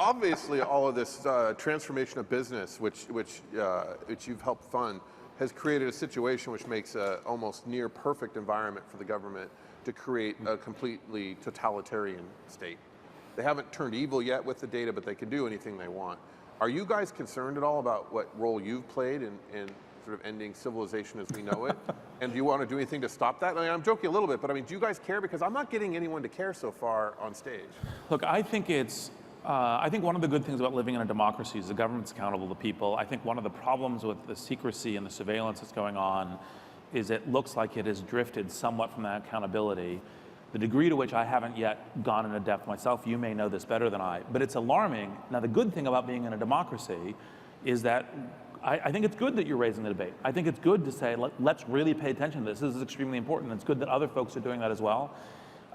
obviously, all of this transformation of business, which you've helped fund, has created a situation which makes a almost near perfect environment for the government to create a completely totalitarian state. They haven't turned evil yet with the data, but they can do anything they want. Are you guys concerned at all about what role you've played in sort of ending civilization as we know it? And do you want to do anything to stop that? I mean, I'm joking a little bit, but I mean, do you guys care? Because I'm not getting anyone to care so far on stage. Look, I think I think one of the good things about living in a democracy is the government's accountable to people. I think one of the problems with the secrecy and the surveillance that's going on is it looks like it has drifted somewhat from that accountability. The degree to which I haven't yet gone into depth myself, you may know this better than I, but it's alarming. Now, the good thing about being in a democracy is that I think it's good that you're raising the debate. I think it's good to say, let's really pay attention to this. This is extremely important. It's good that other folks are doing that as well.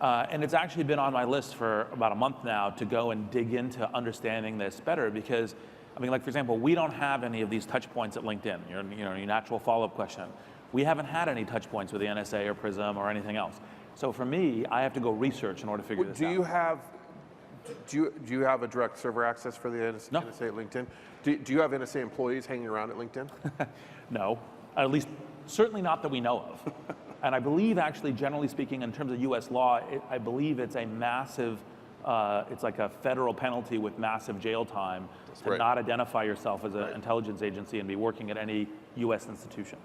And it's actually been on my list for about a month now to go and dig into understanding this better because, I mean, like, for example, we don't have any of these touch points at LinkedIn, your natural follow-up question. We haven't had any touch points with the NSA or PRISM or anything else. So for me, I have to go research in order to figure this out. Do you have a direct server access for the NSA, No. NSA at LinkedIn? Do you have NSA employees hanging around at LinkedIn? No, at least certainly not that we know of. And I believe, actually, generally speaking, in terms of US law, I believe it's a massive, it's like a federal penalty with massive jail time to not identify yourself as an intelligence agency and be working at any US institution.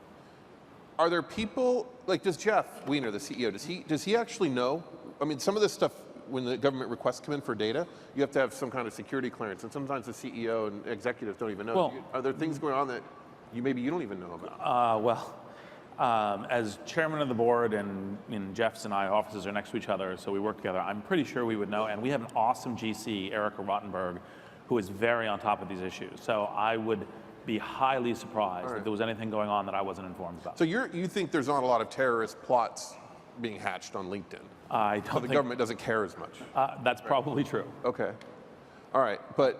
Are there people, like, does Jeff Weiner, the CEO, does he actually know? I mean, some of this stuff, when the government requests come in for data, you have to have some kind of security clearance, and sometimes the CEO and executives don't even know. Well, are there things going on that maybe you don't even know about? As chairman of the board, and Jeff's and I offices are next to each other, so we work together, I'm pretty sure we would know, and we have an awesome GC, Erica Rottenberg, who is very on top of these issues. So I would be highly surprised if there was anything going on that I wasn't informed about. So you think there's not a lot of terrorist plots being hatched on LinkedIn? I don't think the government doesn't care as much. That's probably true. Okay. All right. But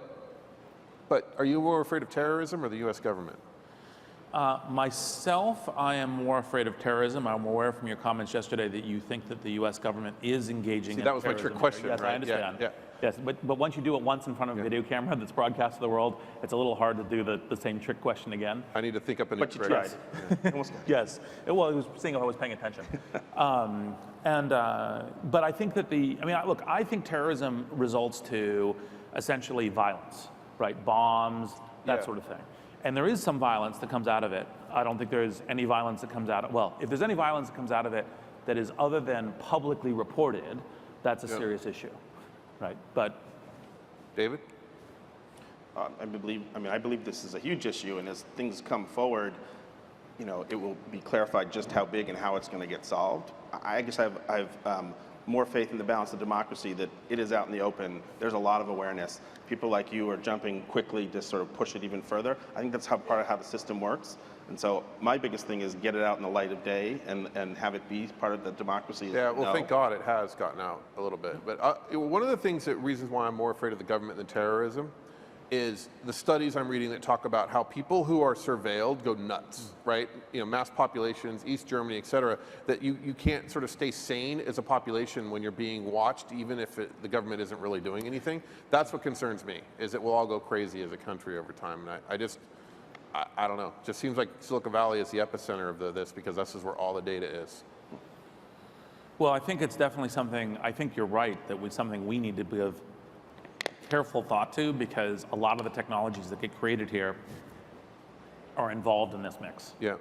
are you more afraid of terrorism or the U.S. government? Myself, I am more afraid of terrorism. I'm aware from your comments yesterday that you think that the U.S. government is engaging in that was terrorism. my trick question, yes, right? I understand. Yeah. Yes, but once you do it once in front of a video camera that's broadcast to the world, it's a little hard to do the same trick question again. I need to think up a new trick. But you tried. Yes. Well, I was seeing if I was paying attention. But I think that look, I think terrorism results to essentially violence, right? Bombs, that sort of thing. And there is some violence that comes out of it. I don't think there's any violence that comes out of, well, if there's any violence that comes out of it that is other than publicly reported, that's a serious issue, right? But David? I believe this is a huge issue, and as things come forward, it will be clarified just how big and how it's going to get solved. I guess I've more faith in the balance of democracy that it is out in the open. There's a lot of awareness. People like you are jumping quickly to sort of push it even further. I think that's part of how the system works. And so my biggest thing is get it out in the light of day and have it be part of the democracy. Yeah, well, thank God it has gotten out a little bit. But one of the reasons why I'm more afraid of the government than terrorism is the studies I'm reading that talk about how people who are surveilled go nuts, right? Mass populations, East Germany, et cetera, that you can't sort of stay sane as a population when you're being watched, even if the government isn't really doing anything. That's what concerns me, is that we'll all go crazy as a country over time. And I don't know. It just seems like Silicon Valley is the epicenter of this because this is where all the data is. Well, I think it's definitely something, I think you're right, that was something we need to give careful thought to, because a lot of the technologies that get created here are involved in this mix. Yeah.